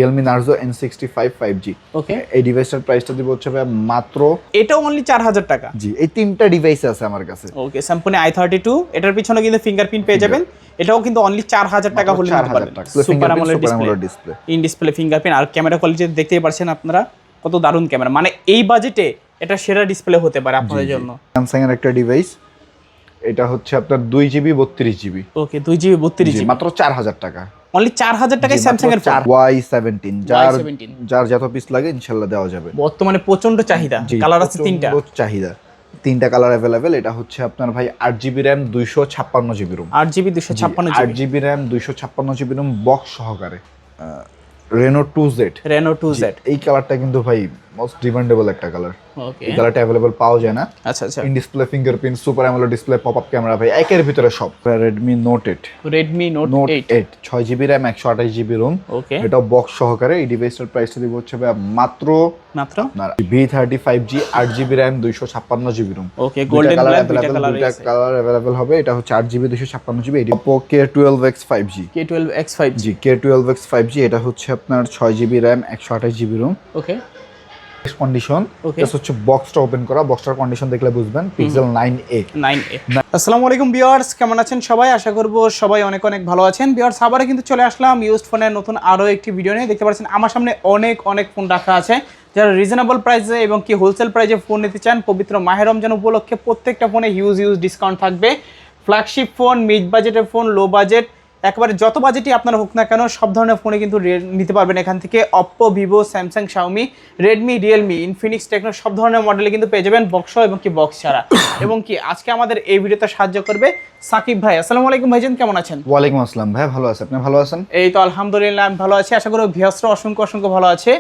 Realme Narzo N65 5G। ওকে, এই ডিভাইসটার প্রাইসটা দিব হচ্ছে ভাই মাত্র, এটাও অনলি 4000 টাকা। জি এই তিনটা ডিভাইস আছে আমার কাছে। ওকে, স্যামসং i32, এটার পিছনে কিন্তু ফিঙ্গারপ্রিন্ট পেয়ে যাবেন। এটাও কিন্তু অনলি 4000 টাকা হলে নিতে পারবেন। Super AMOLED display, in display fingerprint, আর ক্যামেরা কোয়ালিটি দেখতেই পাচ্ছেন আপনারা কত দারুণ ক্যামেরা, মানে এই বাজেটে এটা সেরা ডিসপ্লে হতে পারে আপনাদের জন্য। স্যামসাং এর একটা ডিভাইস, এটা হচ্ছে আপনার 2GB 32GB। ওকে, 2GB 32GB মাত্র 4000 টাকা, অনলি 4000 টাকায় স্যামসাং এর ফোন Y17, যার যত পিস লাগে ইনশাআল্লাহ দেওয়া যাবে। বর্তমানে প্রচন্ড চাহিদা, কালার আছে তিনটা, চাহিদা তিনটা কালার अवेलेबल। এটা হচ্ছে আপনার ভাই 8GB RAM 256GB ROM, 8GB 256GB 8GB RAM 256GB ROM box সহকারে। Reno 2Z, এই কালারটা কিন্তু ভাই মোস্ট ডিমান্ডেবল একটা কালার। ওকে, এই কালারটা अवेलेबल পাওয়া যায় না। আচ্ছা আচ্ছা, in display fingerprint, super AMOLED display, popup camera ভাই একের ভিতরে সব। Redmi Note 8 6GB RAM 128GB ROM। ওকে, এটা বক্স সহকারে। এই ডিভাইসটার প্রাইসটা দিব হচ্ছে ভাই মাত্র আপনার V35G 8GB RAM 256GB ROM। ওকে, গোল্ডেন ব্ল্যাক দুইটা কালার अवेलेबल হবে। এটা হচ্ছে 8GB 256GB। এটি Oppo K12X 5G, K12X 5G। এটা হচ্ছে আপনার 6GB RAM 128GB ROM। ওকে, কন্ডিশন, জাস্ট হচ্ছে বক্সটা ওপেন করা, বক্সটার কন্ডিশন দেখলে বুঝবেন। Pixel 9a। আসসালামু আলাইকুম ভিউয়ার্স, কেমন আছেন সবাই? আশা করব সবাই অনেক অনেক ভালো আছেন। ভিউয়ার্স, আবারও কিন্তু চলে আসলাম ইউজড ফোনের নতুন আরও একটি ভিডিও নিয়ে। দেখতে পাচ্ছেন আমার সামনে অনেক ফোন রাখা আছে, যারা রিজনেবল প্রাইসে এবং কি হোলসেল প্রাইসে ফোন নিতে চান। পবিত্র মাহে রমজান উপলক্ষে প্রত্যেকটা ফোনে হিউজ ডিসকাউন্ট থাকবে। ফ্ল্যাগশিপ ফোন, মিড বাজেটের ফোন, লো বাজেট, একেবারে যত বাজেটই আপনার হোক না কেন সব ধরনের ফোনে কিন্তু নিতে পারবেন এখান থেকে। Oppo, Vivo, Samsung, Xiaomi, Redmi, Realme, Infinix, Tecno সব ধরনের মডেলে কিন্তু পেয়ে যাবেন বক্স এবং কি বক্স ছাড়া। এবং কি আজকে আমাদের এই ভিডিওতে সাহায্য করবে সাকিব ভাই। আসসালামু আলাইকুম ভাইজান, কেমন আছেন? ওয়ালাইকুম আসসালাম ভাই, ভালো আছেন? আপনি ভালো আছেন? এই তো আলহামদুলিল্লাহ আমি ভালো আছি। আশা করি ভিউয়ার্সরা অসংখ্য ভালো আছে।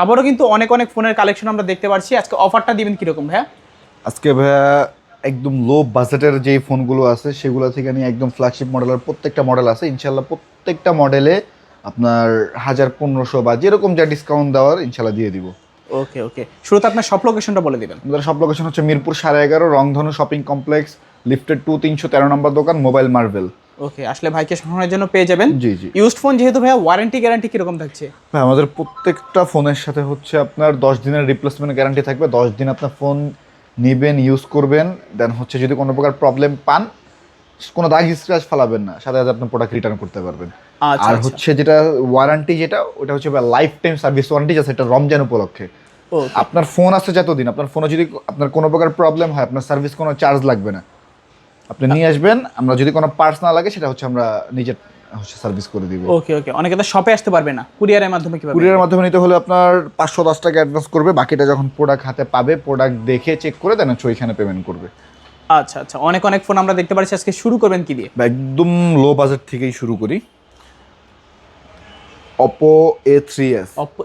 আবারও কিন্তু অনেক ফোনের কালেকশন আমরা দেখতে পাচ্ছি। আজকে অফারটা দিবেন কিরকম ভাইয়া? আজকে ভাইয়া একদম লো বাজেটের যে ফোনগুলো আছে সেগুলো থেকে নিয়ে একদম ফ্ল্যাগশিপ মডেলের প্রত্যেকটা মডেল আছে ইনশাল্লাহ। প্রত্যেকটা মডেলে আপনার 1000-1500 বা যেরকম যা ডিসকাউন্ট দেওয়ার ইনশাল্লাহ দিয়ে দিব। ওকে, শুরুতে আপনার সব লোকেশনটা বলে দিবেন। আমাদের সব লোকেশন হচ্ছে মিরপুর 11.5 রংধনু শপিং কমপ্লেক্স, লিফটেড 2 313 নম্বর দোকান, মোবাইল মার্ভেল। ওকে, আসলে ভাইকে শোনানোর জন্য পেয়ে যাবেন। জি। ইউজড ফোন যেহেতু ভাইয়া, ওয়ারেন্টি গ্যারান্টি কিরকম থাকছে? ভাই আমাদের প্রত্যেকটা ফোনের সাথে হচ্ছে আপনার 10 দিনের রিপ্লেসমেন্ট গ্যারান্টি থাকবে। 10 দিন আপনার ফোন নেবেন, ইউজ করবেন, দেন হচ্ছে যদি কোনো প্রকার প্রবলেম পান, কোনো দাগ স্ক্র্যাচ ফেলাবেন না, সাথে সাথে আপনার প্রোডাক্ট রিটার্ন করতে পারবেন। আর হচ্ছে যেটা ওয়ারেন্টি, যেটা ওটা হচ্ছে লাইফ টাইম সার্ভিস ওয়ারেন্টি, আছে এটা রমজান উপলক্ষে। আপনার ফোন আছে যতদিন, আপনার ফোনে যদি আপনার কোনো প্রকার প্রবলেম হয়, আপনার সার্ভিস কোনো চার্জ লাগবে না, আপনি নিয়ে আসবেন। আমরা যদি কোনো পার্টস না লাগে সেটা হচ্ছে আমরা নিজের সার্ভিস করে দিব। ওকে, অনেকে তো শপে আসতে পারবে না, কুরিয়ারের মাধ্যমে কিভাবে? কুরিয়ারের মাধ্যমে নিতে হলে আপনার 510 টাকা অ্যাডভান্স করবে, বাকিটা যখন প্রোডাক্ট হাতে পাবে, প্রোডাক্ট দেখে চেক করে দেন হচ্ছে ওইখানে পেমেন্ট করবে। আচ্ছা, অনেক ফোন আমরা দেখতে পাচ্ছি। আজকে শুরু করবেন কি দিয়ে? একদম লো বাজেট থেকেই শুরু করি। Oppo A3s, Oppo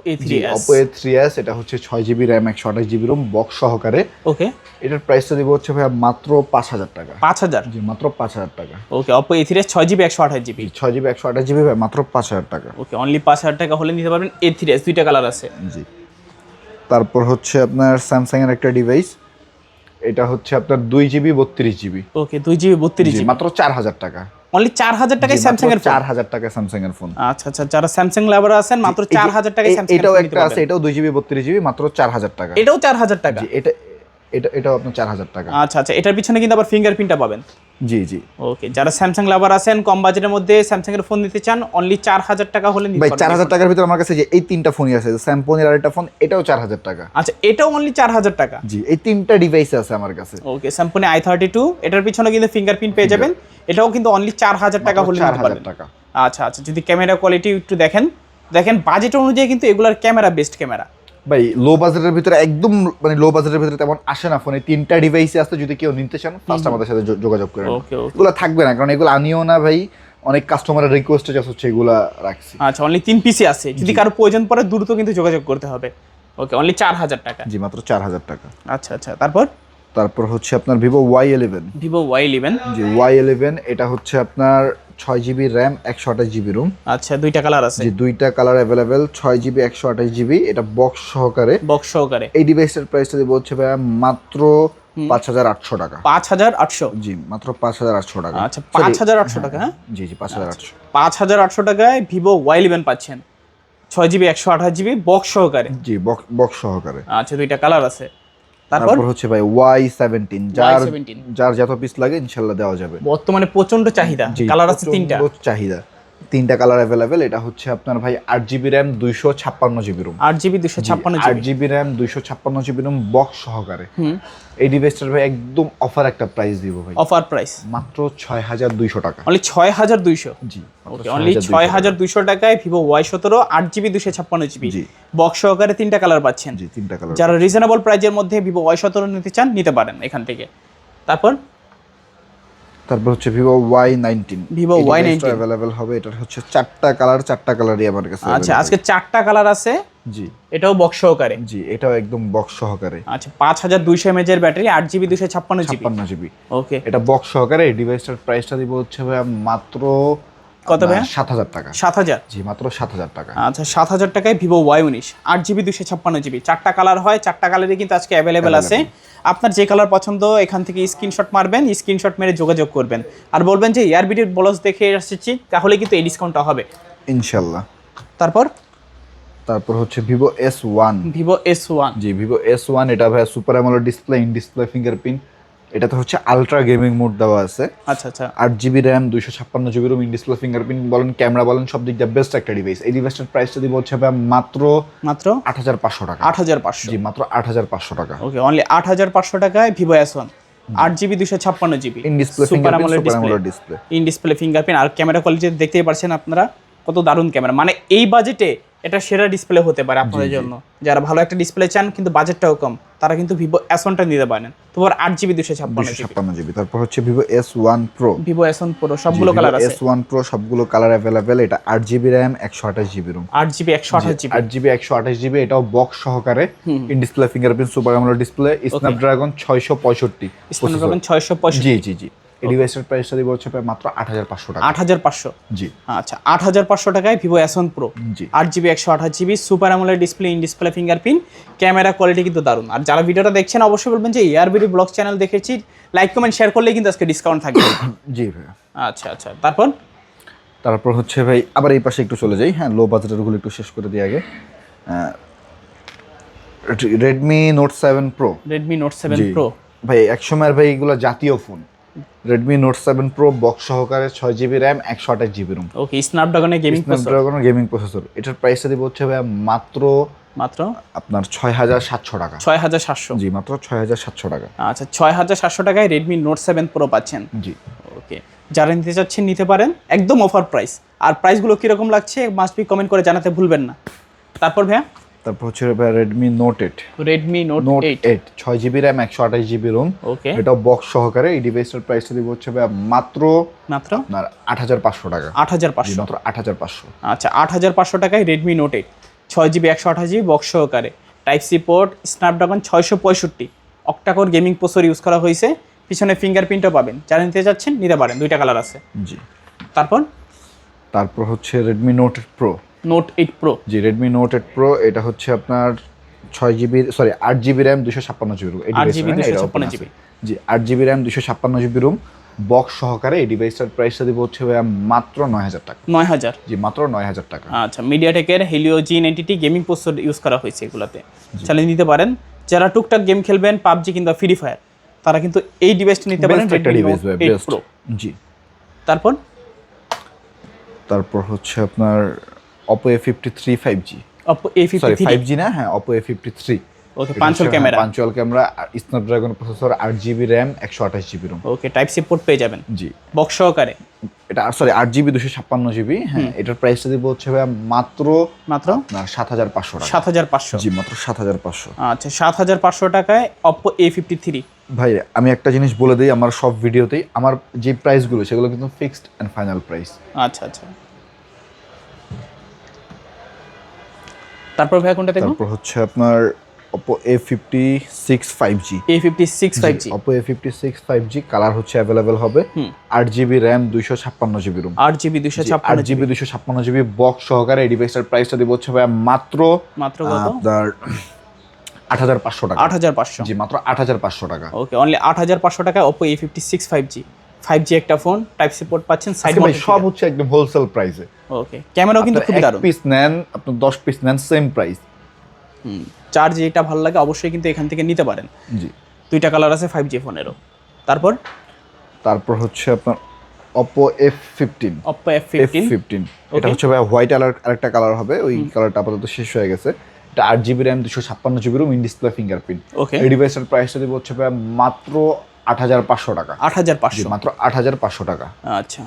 A3s, এটা হচ্ছে 6GB RAM 128GB ROM box সহকারে। ওকে, এটার প্রাইসটা দিব হচ্ছে ভাই মাত্র 5000 টাকা। 5000? জি, মাত্র 5000 টাকা। ওকে, Oppo A3s 6GB 128GB, 6GB 128GB ভাই মাত্র 5000 টাকা। ওকে, অনলি 5000 টাকা হলে নিতে পারবেন A3s। দুইটা কালার আছে। জি। তারপর হচ্ছে আপনার স্যামসাং এর একটা ডিভাইস, এটা হচ্ছে আপনার 2GB 32GB। ওকে, 2GB 32GB মাত্র 4000 টাকা, অনলি 4000 টাকায় স্যামসাং এর ফোন। 4000 টাকা স্যামসাং এর ফোন। আচ্ছা, যারা স্যামসাং লাভার আছেন মাত্র 4000 টাকায় স্যামসাং এটাও একটা আছে, এটাও 2GB 32GB মাত্র 4000 টাকা। এটাও 4000 টাকা? জি, এটাও আপনার 4000 টাকা। আচ্ছা, এটার পিছনে কিন্তু আবার ফিঙ্গারপ্রিন্টটা পাবেন। জি। ওকে, যারা স্যামসাং লাভার আছেন, কম বাজেটের মধ্যে স্যামসাং এর ফোন নিতে চান, অনলি 4000 টাকা হলে নিতে ভাই পারবেন। 4000 টাকার ভিতরে আমার কাছে যে এই তিনটা ফোনই আছে, স্যামসাং এর আরেকটা ফোন, এটাও 4000 টাকা। আচ্ছা, এটাও অনলি 4000 টাকা? জি, এই তিনটা ডিভাইস আছে আমার কাছে। ওকে, স্যামসাং i32, এটার পিছনে কিন্তু ফিঙ্গারপ্রিন্ট পেয়ে যাবেন। এটাও কিন্তু অনলি 4000 টাকা হলে নিতে পারবেন। আচ্ছা, যদি ক্যামেরা কোয়ালিটি একটু দেখেন বাজেট অনুযায়ী কিন্তু এগুলার ক্যামেরা বেস্ট ক্যামেরা। ভাই লো বাজেটের ভিতরে একদম, মানে লো বাজেটের ভিতরে তেমন আসে না ফোনে। তিনটা ডিভাইসে আসতে, যদি কেউ নিতে চান ফার্স্ট আমাদের সাথে যোগাযোগ করেন। এগুলো থাকবে না, কারণ এগুলো আনিও না ভাই, অনেক কাস্টমারের রিকোয়েস্টে জাস্ট হচ্ছে এগুলা রাখছি। আচ্ছা, অনলি 3 পিসি আছে, যদি কারো প্রয়োজন পড়ে দ্রুত কিন্তু যোগাযোগ করতে হবে। ওকে, অনলি 4000 টাকা। জি, মাত্র 4000 টাকা। আচ্ছা, তারপর হচ্ছে আপনার ভিভো Y11। জি, Y11, এটা হচ্ছে আপনার 6GB RAM 128GB ROM। আচ্ছা, দুইটা কালার আছে? জি, দুইটা কালার अवेलेबल, 6GB 128GB, এটা বক্স সহকারে। এই ডিভাইসের প্রাইসটা দিব হচ্ছে ভাই মাত্র 5800 টাকা। 5800? জি, মাত্র 5800 টাকা। আচ্ছা, 5800 টাকা? হ্যাঁ, জি, 5800। 5800 টাকায় ভিভো Y11 পাচ্ছেন। 6GB 128GB বক্স সহকারে। জি বক্স সহকারে। আচ্ছা, দুইটা কালার আছে। তারপর হচ্ছে ভাই Y17, Y17 যার যত পিস লাগে ইনশাআল্লাহ দেওয়া যাবে। বর্তমানে প্রচন্ড চাহিদা, কালার আছে তিনটা, চাহিদা তিনটা কালার অ্যাভেলেবেল। এটা হচ্ছে আপনার ভাই 8GB RAM 256GB ROM, 8GB 256GB 8GB RAM 256GB ROM box সহকারে। এই ডিভাইসটার ভাই একদম অফার একটা প্রাইস দিব ভাই, অফার প্রাইস মাত্র 6200 টাকা। অনলি 6200। জি ওকে, অনলি 6200 টাকায় Vivo Y17 8GB 256GB box সহকারে তিনটা কালার পাচ্ছেন। জি তিনটা কালার। যারা রিজনেবল প্রাইজের মধ্যে Vivo Y17 নিতে চান নিতে পারেন এখান থেকে। তারপর হচ্ছে Vivo Y19, Vivo Y19 available হবে। এটা হচ্ছে চারটা কালারই আমার কাছে। আচ্ছা, আজকে চারটা কালার আছে। জি এটাও বক্স সহকারে। জি এটাও একদম বক্স সহকারে। আচ্ছা, 5200 mAh এর ব্যাটারি, 8GB 256GB। ওকে, এটা বক্স সহকারে। এই ডিভাইসটার প্রাইসটা দিব হচ্ছে ভাই মাত্র কত ভাই? 7000 টাকা। 7000? জি মাত্র 7000 টাকা। আচ্ছা, 7000 টাকায় Vivo Y19 8GB 256GB। চারটা কালার হয়, চারটা কালারই কিন্তু আজকে অ্যাভেলেবেল আছে। আপনার যে কালার পছন্দ এখান থেকে স্ক্রিনশট মারবেন, স্ক্রিনশট মেরে যোগাযোগ করবেন আর বলবেন যে এয়ারবিডির ব্লগস দেখে আসছি, তাহলে কিন্তু এই ডিসকাউন্টটা হবে ইনশাআল্লাহ। তারপর হচ্ছে Vivo S1। Vivo S1, জি Vivo S1, এটা ভাই super AMOLED display, in display fingerprint. এটাতে হচ্ছে আলট্রা গেমিং মোড দেওয়া আছে। আচ্ছা আচ্ছা, 8GB RAM 256GB ROM, in display fingerprint বলেন, ক্যামেরা বলেন, সব দিক দিয়ে বেস্ট একটা ডিভাইস। এই ডিভাইসটার প্রাইসটা দিব হচ্ছে ভাই মাত্র 8500 টাকা। 8500? জি মাত্র 8500 টাকা। ওকে, অনলি 8500 টাকায় Vivo S1 8GB 256GB in display fingerprint, super AMOLED display, in display fingerprint. আর ক্যামেরা কোয়ালিটি দেখতেই পাচ্ছেন আপনারা, কত দারুণ ক্যামেরা। মানে এই বাজেটে এটা সেরা ডিসপ্লে হতে পারে আপনাদের জন্য। যারা ভালো একটা ডিসপ্লে চান কিন্তু বাজেটটাও কম, তারা কিন্তু Vivo S1টা নিতে পারেন। তোমার 8GB 256GB। তারপর হচ্ছে Vivo S1 Pro। Vivo S1 Pro সবগুলো কালার আছে। S1 Pro সবগুলো কালার अवेलेबल। এটা 8GB RAM 128GB ROM, 8GB 128GB 8GB 128GB। এটাও বক্স সহকারে, in display fingerprint, super AMOLED display, Snapdragon 665। Snapdragon 665। জি জি জি। এই ডিভাইসের প্রাইসটা দিব হচ্ছে মাত্র 8500 টাকা। 8500? জি আচ্ছা, 8500 টাকায় Vivo S1 Pro G 8GB 128GB super AMOLED display, in display fingerprint, camera quality কিন্তু দারুণ। আর যারা ভিডিওটা দেখছেন অবশ্যই বলবেন যে এয়ারবিডি ব্লগ চ্যানেল দেখেছি, লাইক কমেন্ট শেয়ার করলেই কিন্তু আজকে ডিসকাউন্ট থাকবে। জি ভাই। আচ্ছা আচ্ছা, তারপর হচ্ছে ভাই আবার এই পাশে একটু চলে যাই। হ্যাঁ, লো বাজেটেরগুলো একটু শেষ করে দিই আগে। Redmi Note 7 Pro। Redmi Note 7 Pro ভাই একসময়ের ভাই এগুলো জাতীয় phone. Redmi Note 7 Pro box সহকারে, 6GB RAM 128GB ROM। ওকে, স্ন্যাপড্রাগনের গেমিং প্রসেসর। এটার প্রাইসটা দিব হচ্ছে ভাই মাত্র আপনার 6700 টাকা। 6700? জি মাত্র 6700 টাকা। আচ্ছা, 6700 টাকায় Redmi Note 7 Pro পাচ্ছেন। জি ওকে, যারা নিতে চাচ্ছেন নিতে পারেন, একদম অফার প্রাইস। আর প্রাইসগুলো কিরকম লাগছে মাস্ট বি কমেন্ট করে জানাতে ভুলবেন না। তারপর হচ্ছে Redmi Note 8। Redmi Note 8 6GB RAM 128GB ROM। ওকে, এটা বক্স সহকারে। এই ডিভাইসের প্রাইসটা দিব হচ্ছে মাত্র আপনার 8500 টাকা। 8500? মাত্র 8500। আচ্ছা, 8500 টাকায় Redmi Note 8 6GB 128GB box সহকারে, type C port, Snapdragon 665 octacore gaming processor use করা হয়েছে, পিছনে ফিঙ্গারপ্রিন্টও পাবেন। যারা নিতে যাচ্ছেন নিতে পারেন, দুইটা কালার আছে। জি। তারপর হচ্ছে Redmi Note 8 Pro। Note 8 Pro? জি Redmi Note 8 Pro। এটা হচ্ছে আপনার 8GB RAM 256GB ROM। 8GB 256GB? জি 8GB RAM 256GB ROM box সহকারে। এই ডিভাইসটার প্রাইসটা দিব হচ্ছে মাত্র 9000 টাকা। 9000? জি মাত্র 9000 টাকা। আচ্ছা, মিডিয়াটেকের Helio G90T gaming processor use করা হয়েছে এগুলাতে, চালিয়ে নিতে পারেন। যারা টুকটাক গেম খেলবেন, PUBG কিংবা ফ্রি ফায়ার, তারা কিন্তু এই ডিভাইসটা নিতে পারেন, Redmi Note 8 Pro। জি। তারপর হচ্ছে আপনার Oppo A53 5G। Oppo A53? 5G না, হ্যাঁ Oppo A53। ওকে, পাঞ্চুয়াল camera, Snapdragon processor, 8GB RAM 128GB ROM। Okay, type C port পেয়ে যাবেন। জি বক্স সহকারে। এটা 8GB 256GB। হ্যাঁ, এটার প্রাইসটা দিব হচ্ছে মাত্র 7500 টাকা। 7500? জি মাত্র 7500। আচ্ছা, 7500 টাকায় Oppo A53। ভাই আমি একটা জিনিস বলে দিই, আমার সব ভিডিওতেই আমার যে প্রাইসগুলো সেগুলো কিন্তু ফিক্সড এন্ড ফাইনাল প্রাইস। আচ্ছা আচ্ছা, তারপর ভাই কোনটা দেখব? তারপর হচ্ছে আপনার Oppo A56 5G। A56 5G? Oppo A56 5G colour হচ্ছে अवेलेबल হবে। 8GB RAM 256GB ROM। 8GB 256GB box সহকারে। এই ডিভাইসটার প্রাইসটা দিব হচ্ছে মাত্র কত? আপনার 8500 টাকা। 8500? জি মাত্র 8500 টাকা। ওকে, অনলি 8500 টাকায় Oppo A56 5G একটা ফোন, টাইপ সি পোর্ট পাচ্ছেন, সাইড ভাই সব হচ্ছে একদম হোলসেল প্রাইসে। ওকে, ক্যামেরাও কিন্তু খুব দারুণ। পিস নেন, আপনি 10 পিস নেন, সেম প্রাইস। চার যেটা ভালো লাগে অবশ্যই কিন্তু এখান থেকে নিতে পারেন। জি, দুইটা কালার আছে 5G ফোনেরও। তারপর হচ্ছে আপনার Oppo F15। Oppo F15 এটা হচ্ছে ভাই হোয়াইট আরেকটা কালার হবে, ওই কালারটা আপাতত শেষ হয়ে গেছে। এটা 8GB RAM 256GB ROM, in display fingerprint. Okay, এই ডিভাইসের প্রাইসটা দিব হচ্ছে ভাই মাত্র 8500 টাকা। 8500, মাত্র 8500 টাকা। আচ্ছা,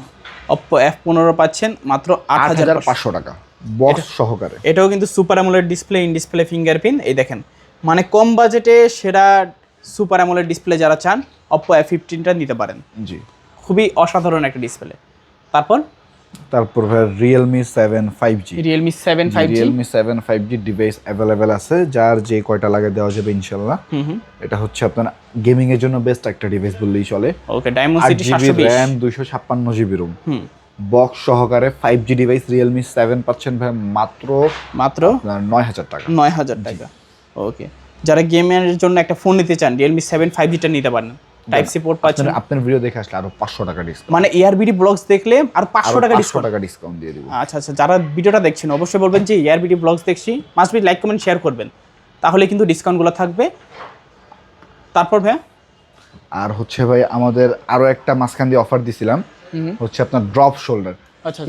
Oppo F15 পাচ্ছেন মাত্র 8500 টাকা বক্স সহকারে। এটাও কিন্তু super AMOLED display, in display fingerprint. এই দেখেন, মানে কম বাজেটে সেরা সুপার অ্যামোলেড ডিসপ্লে যারা চান Oppo F15টা নিতে পারেন। জি, খুবই অসাধারণ একটা ডিসপ্লে। তারপর ভাই Realme 7 5G। Realme 7 5G, Realme 7 5G device available আছে, যার যে কয়টা লাগে দেওয়া যাবে ইনশাআল্লাহ। এটা হচ্ছে আপনার গেমিং এর জন্য বেস্ট একটা ডিভাইস বললেই চলে। ওকে, Dimensity 720, RAM 256GB room, box সহকারে 5G ডিভাইস Realme 7 পাচ্ছেন ভাই মাত্র 9000 টাকা। 9000 টাকা। ওকে, যারা গেমের জন্য একটা ফোন নিতে চান Realme 7 5Gটা নিতে পারেন। টাইপ সি পোর্ট পাচ্ছেন। আপনার ভিডিও দেখে আসলে আরো 500 টাকা ডিসকাউন্ট, মানে ARBD ব্লগস দেখলে আর 500 টাকা ডিসকাউন্ট দিয়ে দিব। আচ্ছা, যারা ভিডিওটা দেখছেন অবশ্যই বলবেন যে ARBD ব্লগস দেখছি, must be like comment share করবেন, তাহলে কিন্তু ডিসকাউন্টগুলো থাকবে। তারপর ভাই আর হচ্ছে ভাই আমাদের আরো একটা মাঝখান দিয়ে অফার দিছিলাম, হচ্ছে আপনার ড্রপ শোল্ডার। আচ্ছা,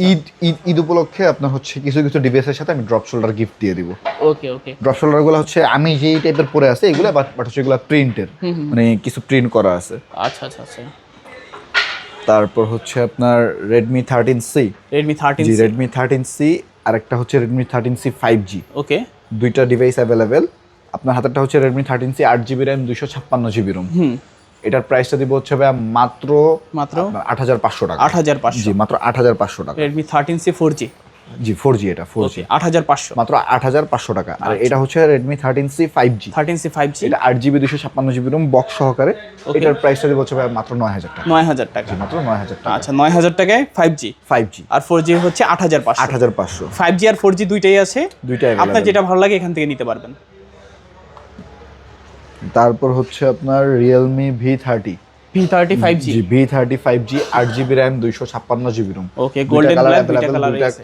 ঈদ উপলক্ষে আপনার হচ্ছে কিছু ডিভাইসের সাথে আমি ড্রপ শোল্ডার গিফট দিয়ে দিব। ওকে, ড্রপ শোল্ডার গুলো হচ্ছে আমি যেই টাইপের পরে আছে এগুলো, বাট হচ্ছে এগুলো প্রিন্টের, মানে কিছু প্রিন্ট করা আছে। আচ্ছা। তারপর হচ্ছে আপনার Redmi 13C। Redmi 13C, আরেকটা হচ্ছে Redmi 13C 5G। ওকে, দুইটা ডিভাইস অ্যাভেলেবেল। আপনার হাতেরটা হচ্ছে Redmi 13C 8GB RAM 256GB room. এটার প্রাইসটা দিব হচ্ছে ভাই মাত্র 8500 টাকা। 8500, জি, মাত্র 8500 টাকা। Redmi 13C 4G, জি 4G, এটা 4G 8500, মাত্র 8500 টাকা। আর এটা হচ্ছে Redmi 13C 5G। এটা 8GB 256GB রুম, বক্স সহকারে। এটার প্রাইসটা দিব হচ্ছে ভাই মাত্র 9000 টাকা। 9000 টাকা, মাত্র 9000 টাকা। আচ্ছা, 9000 টাকায় 5G, আর 4G হচ্ছে 8500। 8500। 5G আর 4G দুইটাই আছে, দুইটাই আপনার যেটা ভালো লাগে এখান থেকে নিতে পারবেন। তারপর হচ্ছে আপনার Realme V30 5G, V30 5G 8GB RAM 256GB ROM. Okay, golden black দুইটা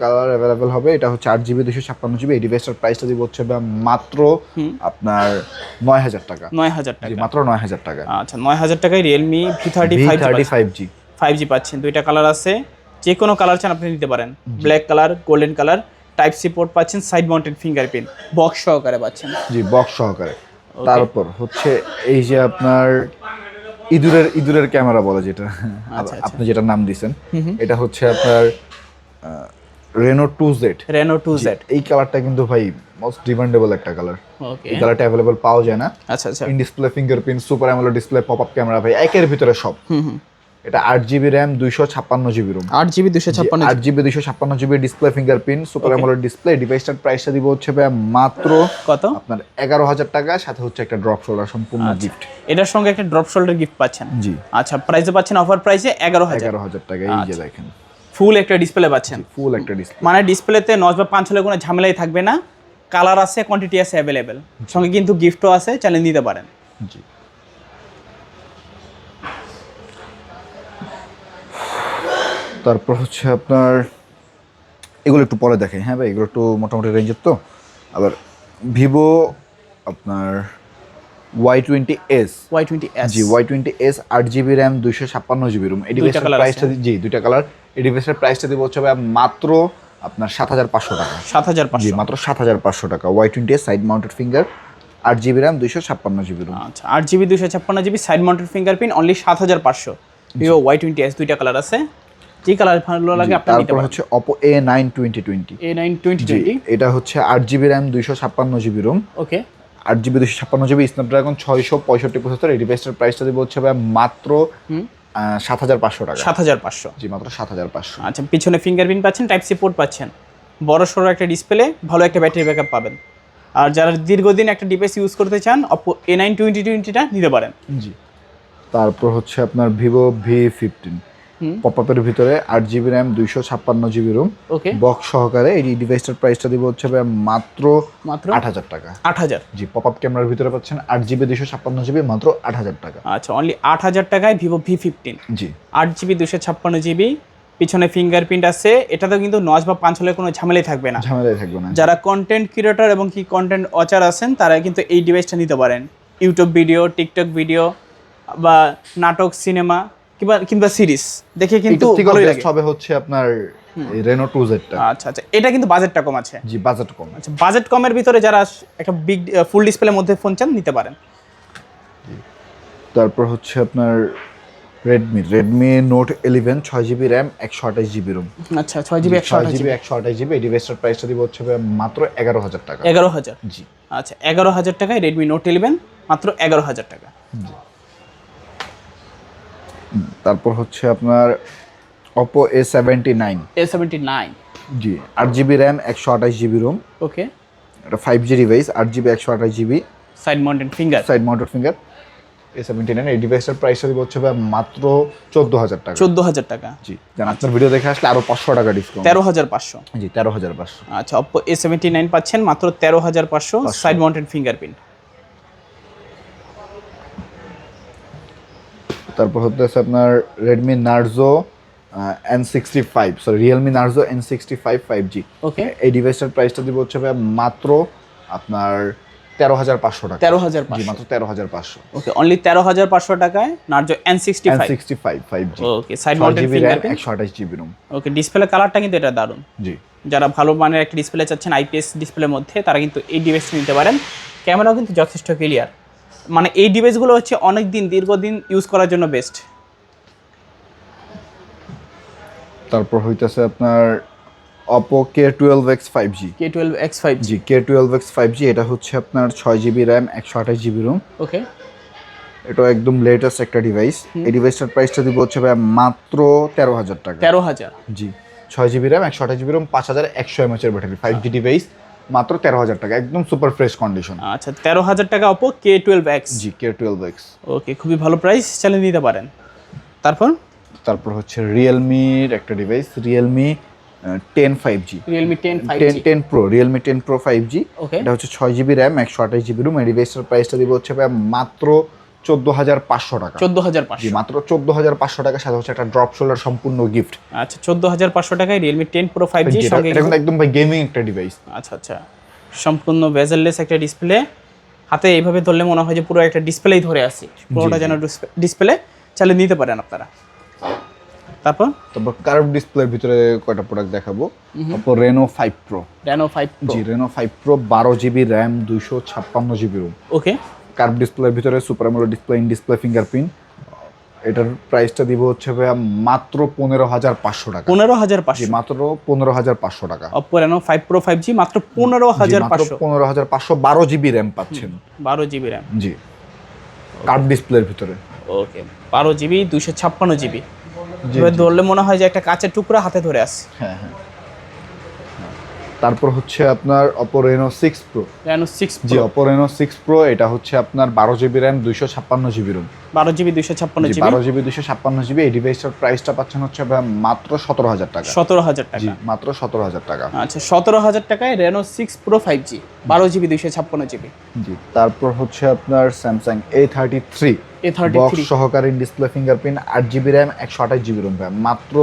কালার अवेलेबल হবে। এটা হচ্ছে 8GB 256GB। এই ডিভাইসটার প্রাইসটা দিব হচ্ছে মাত্র আপনার 9000 টাকা। 9000 টাকা, জি, মাত্র 9000 টাকা। আচ্ছা, 9000 টাকায় Realme V30 5G পাচ্ছেন। দুইটা কালার আছে, যে কোনো কালার চান আপনি নিতে পারেন। Black colour, golden colour, type C port পাচ্ছেন, সাইড মাউন্টেড ফিঙ্গারপ্রিন্ট, বক্স সহকারে পাচ্ছেন। জি, বক্স সহকারে। তারপর হচ্ছে এই যে আপনার ইঁদুরের ক্যামেরা বলে যেটা, আপনি যেটা নাম দিয়েছেন, এটা হচ্ছে আপনার Reno 2Z। এই কালারটা কিন্তু ভাই মোস্ট ডিমান্ডেবল একটা কালার। এই কালারটা অ্যাভেলেবল পাওয়া যায় না। আচ্ছা, in display fingerprint, super AMOLED display, pop up camera, ভাই একের ভিতরে সব। এটা 8GB RAM 256GB ROM, 8GB 256GB display fingerprint, super AMOLED display. ডিভাইসটার প্রাইসটা দিব হচ্ছে ভাই মাত্র কত? আপনার 11000 টাকা, সাথে হচ্ছে একটা ড্রপ শোল্ডার সম্পূর্ণ গিফট। এটার সঙ্গে একটা ড্রপ শোল্ডার গিফট পাচ্ছেন। জি, আচ্ছা, প্রাইসে পাচ্ছেন অফার প্রাইসে 11000 টাকা। এই যে দেখেন, ফুল একটা ডিসপ্লে পাচ্ছেন। ফুল একটা ডিসপ্লে, মানে ডিসপ্লেতে নচ বা পাঁচ হলে কোনো ঝামেলাই থাকবে না। কালার আছে, কোয়ান্টিটি আছে অ্যাভেলেবেল, সঙ্গে কিন্তু গিফটও আছে, চাইলে নিতে পারেন। জি। তারপর হচ্ছে আপনার এগুলো একটু পরে দেখে, হ্যাঁ ভাই, এগুলো একটু মোটামুটি রেঞ্জের। তো আবার ভিভো আপনার Y20s। জি, Y20s 8GB RAM 256GB room. এই ডিভাইসের প্রাইসটা, জি দুইটা কালার। এই ডিভাইসের প্রাইসটা দিব হচ্ছে ভাই মাত্র আপনার 7500 টাকা। 7500, জি, মাত্র 7500 টাকা। Y20s side mounted finger, 8GB RAM 256GB room. আচ্ছা, 8GB 256GB side mounted fingerprint, only 7500। Vivo Y20s দুইটা কালার আছে, যে কালার ভালো লাগে আপনি নিতে পারেন। তারপর হচ্ছে Oppo A9 2020। এটা হচ্ছে 8GB RAM 256GB রুম। ওকে, 8GB 256GB স্ন্যাপড্রাগন 665 প্রসেসর। এই ডিভাইসটার প্রাইসটা দিব হচ্ছে ভাই মাত্র 7500 টাকা। 7500, জি, মাত্র 7500। আচ্ছা, পিছনে ফিঙ্গারপ্রিন্ট পাচ্ছেন, টাইপ সি পোর্ট পাচ্ছেন, বড় সড়ো একটা ডিসপ্লে, ভালো একটা ব্যাটারি ব্যাকআপ পাবেন। আর যারা দীর্ঘদিন একটা ডিভাইস ইউজ করতে চান Oppo A9 2020টা নিতে পারেন। জি। তারপর হচ্ছে আপনার Vivo V15 পপআপের ভিতরে 8GB RAM 256GB রুম, ওকে, বক্স সহকারে। এই ডিভাইসটার প্রাইসটা দিব হচ্ছে ভাই মাত্র 8000 টাকা। 8000, জি, পপআপ ক্যামেরার ভিতরে পাচ্ছেন 8GB 256GB মাত্র 8000 টাকা। আচ্ছা, অনলি 8000 টাকায় Vivo V15। জি, 8GB 256GB পিছনে ফিঙ্গারপ্রিন্ট আছে, এটাতেও কিন্তু নচ বা পাঞ্চ হলে কোনো ঝামেলাই থাকবে না। ঝামেলাই থাকবে না। যারা কন্টেন্ট ক্রিয়েটর এবং কি কন্টেন্ট ওয়াচার আছেন তারা কিন্তু এই ডিভাইসটা নিতে পারেন। ইউটিউব ভিডিও, টিকটক ভিডিও বা নাটক, সিনেমা কিংবা সিরিজ দেখে কিন্তু ভালোই লাগে। হবে হচ্ছে আপনার রেনো 2Z টা। আচ্ছা আচ্ছা, এটা কিন্তু বাজেটটা কম আছে। জি, বাজেট কম। আচ্ছা, বাজেট কমের ভিতরে যারা একটা বিগ ফুল ডিসপ্লের মধ্যে ফোন চান নিতে পারেন। তারপর হচ্ছে আপনার Redmi note 11 6GB RAM 128GB Rome. আচ্ছা, 6GB 128GB এই ডিভাইসটার প্রাইসটা দিব হচ্ছে মাত্র 11,000 টাকা। 11,000? জি। আচ্ছা, 11,000 টাকায় রেডমি নোট 11 মাত্র 11,000 টাকা। জি। তারপর হচ্ছে আপনার Oppo A79। জি, 8GB র্যাম 128GB রোম। ওকে, এটা 5G device, 8GB 128GB side mounted finger. A79 এই ডিভাইসটার প্রাইসটা দিব হচ্ছে মাত্র 14,000 টাকা। 14,000 টাকা। জি, জান আপনার ভিডিও দেখে আসলে আরো 500 টাকা ডিসকাউন্ট। 13,500। জি, 13,500। আচ্ছা, Oppo A79 পাচ্ছেন মাত্র 13,500 সাইড মাউন্টেড ফিঙ্গারপ্রিন্ট। তারপর হচ্ছে আপনার Redmi Narzo Realme Narzo N65 5G। ওকে, এই ডিভাইসটার প্রাইসটা দিব হচ্ছে মাত্র আপনার 13,500 টাকা। 13,500? জি, মাত্র 13,500। ওকে, অনলি 13,500 টাকায় Narzo N65 5G। Okay, side mounted fingerprint, 128GB ROM. Okay, display কালারটা কিন্তু এটা দারুণ। জি। যারা ভালো মানের একটা ডিসপ্লে চাচ্ছেন আইপিএস ডিসপ্লের মধ্যে তারা কিন্তু এই ডিভাইসটা নিতে পারেন। ক্যামেরাও কিন্তু যথেষ্ট ক্লিয়ার, মানে এই ডিভাইসগুলো হচ্ছে অনেক দিন দীর্ঘদিন ইউজ করার জন্য বেস্ট। তারপর হইতাছে আপনার Oppo K12X 5G। K12X 5G। জি, K12X 5G এটা হচ্ছে আপনার 6GB র্যাম 128GB রোম। ওকে, এটা একদম লেটেস্ট একটা ডিভাইস। এই ডিভাইসটার প্রাইসটা দিব হচ্ছে মাত্র 13,000 টাকা। 13,000? জি, 6GB RAM 128GB ROM 5100 mAh এর ব্যাটারি, 5G ডিভাইস, মাত্র 13,000 টাকা, একদম সুপার ফ্রেশ কন্ডিশন। আচ্ছা, 13,000 টাকা Oppo K12X। জি, K12X। ওকে, খুবই ভালো প্রাইস, চালিয়ে নিতে পারেন। তারপর হচ্ছে রিয়েলমির একটা device, Realme 10 5G। Realme 10 5G 10 Pro, Realme 10 Pro 5G। ওকে, এটা হচ্ছে 6GB র্যাম 128GB রোম। এই ডিভাইসটার প্রাইসটা দিব হচ্ছে মাত্র 14,500 টাকা। 14,500? জি, মাত্র 14,500 টাকা, সাথে হচ্ছে একটা ড্রপ শোল্ডার সম্পূর্ণ গিফট। আচ্ছা, 14,500 টাকায় Realme 10 Pro 5G সঙ্গে এটা কিন্তু একদম ভাই গেমিং একটা ডিভাইস। আচ্ছা আচ্ছা, সম্পূর্ণ বেজেললেস একটা ডিসপ্লে, হাতে এইভাবে ধরলে মনে হয় যে পুরো একটা ডিসপ্লেই ধরে আছে, পুরোটা যেন ডিসপ্লে, চালিয়ে নিতে পারেন আপনারা। তারপর কার্ভ ডিসপ্লের ভিতরে কয়টা প্রোডাক্ট দেখাবো। Oppo Reno 5 Pro। জি, Reno 5 Pro 12GB RAM 256GB ROM. Okay, curve ডিসপ্লের ভিতরে super AMOLED display, in display fingerprint. এটার প্রাইসটা দিব হচ্ছে মাত্র 15,500 টাকা। 15,500? জি, মাত্র 15,500 টাকা। Oppo Reno 5 Pro 5G মাত্র 15,500? 15,500, 12GB র্যাম পাচ্ছেন। 12GB RAM? জি, কার্ভ ডিসপ্লের ভিতরে। ওকে, 12GB 256GB, ধরলে মনে হয় যে একটা কাঁচের টুকরা হাতে ধরে আছে। হ্যাঁ হ্যাঁ। তারপর হচ্ছে আপনার Oppo Reno 6 Pro। জি, Oppo Reno 6 Pro এটা হচ্ছে আপনার 12GB RAM 256GB Rome. 12GB 256GB? 12GB 256GB। এই ডিভাইসটার প্রাইসটা পাচ্ছেন হচ্ছে মাত্র 17,000 টাকা। 17,000 টাকা? জি, মাত্র 17,000 টাকা। আচ্ছা, 17,000 টাকায় Reno 6 Pro 5G 12GB 256GB। জি, তারপর হচ্ছে আপনার Samsung A33 বক্স সহকারী display fingerprint 8GB RAM 128GB ROM, মাত্র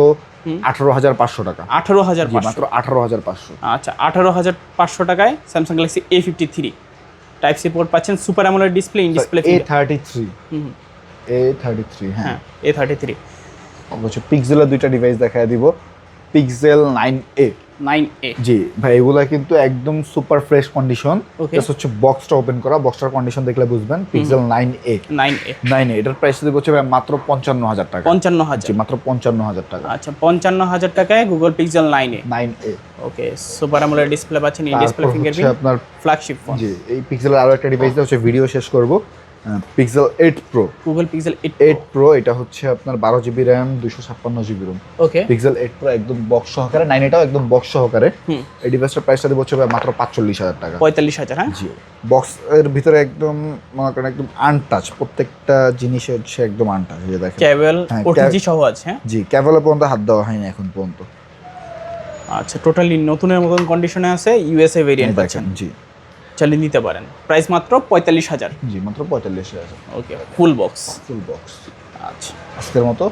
18,500 টাকা। 18,500? মাত্র 18,500। আচ্ছা, 18,500 টাকায় Samsung Galaxy A53 type C port পাচ্ছেন, super AMOLED display, in display A33। হ্যাঁ, A33। হচ্ছে পিক্সেলের দুইটা ডিভাইস দেখায় দিব। Pixel 9a। জি ভাই, এগুলা কিন্তু একদম সুপার ফ্রেশ কন্ডিশন। জাস্ট হচ্ছে বক্সটা ওপেন করা, বক্সটার কন্ডিশন দেখলে বুঝবেন। Pixel 9a। এটার প্রাইস দিব হচ্ছে মাত্র 55,000 টাকা। 55,000? জি, মাত্র 55,000 টাকা। আচ্ছা, 55,000 টাকায় গুগল পিক্সেল 9a। ওকে, সুপার অ্যামোলেড ডিসপ্লে পাচ্ছেন, ইন ডিসপ্লে ফিঙ্গারপ্রিন্ট, আপনার ফ্ল্যাগশিপ ফোন। জি, এই পিক্সেলের আরো একটা ডিভাইস হচ্ছে ভিডিও শেষ করব, pixel 8 Pro। Google pixel 8 Pro এটা হচ্ছে আপনার 12GB র্যাম 256GB রোম। ওকে, পিক্সেল 8 Pro একদম বক্স সহকারে, 9 এটাও একদম বক্স সহকারে। এই ডিভাইসটার প্রাইসটা দিব হচ্ছে মাত্র 45,000 টাকা। 45,000? হ্যাঁ, জি, বক্স এর ভিতরে একদম মনে করেন একদম আনটাচ, প্রত্যেকটা জিনিস হচ্ছে একদম আনটাচ। এই দেখেন কেবল ওটিজি সহ আছে। হ্যাঁ, জি, কেবলে পর্যন্ত হাত দেওয়া হয়নি এখন পর্যন্ত। আচ্ছা, টোটালি নতুনের মতন কন্ডিশনে আছে, ইউএসএ ভেরিয়েন্ট পাচ্ছেন। জি, চালিয়ে নিতে পারেন। প্রাইস মাত্র 45,000? জি, মাত্র 45,000। ওকে, ফুল বক্স। আচ্ছা, আজকের আজকের মতো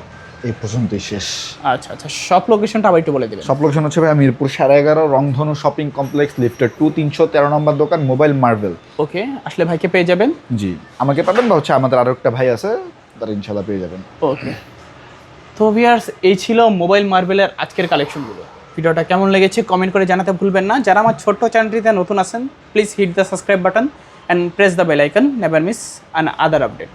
এই পর্যন্তই শেষ। আচ্ছা আচ্ছা, সব লোকেশনটা আবার একটু বলে দেবেন। সব লোকেশন হচ্ছে ভাই মিরপুর 11.5 রংধনু শপিং কমপ্লেক্স লিফটেড 2 313 নম্বর দোকান মোবাইল মার্বেল। ওকে, আসলে ভাইকে পেয়ে যাবেন। জি, আমাকে পাবেন বা হচ্ছে আমাদের আরো একটা ভাই আছে, তারা ইনশাল্লাহ পেয়ে যাবেন। ওকে, তো ভিউয়ার্স এই ছিল মোবাইল মার্বেলের আজকের কালেকশনগুলো। ভিডিওটা কেমন লেগেছে কমেন্ট করে জানাতে ভুলবেন না। যারা আমার ছোট্ট চ্যানেলটিতে নতুন আছেন please hit the subscribe button and press the bell icon, never miss another update.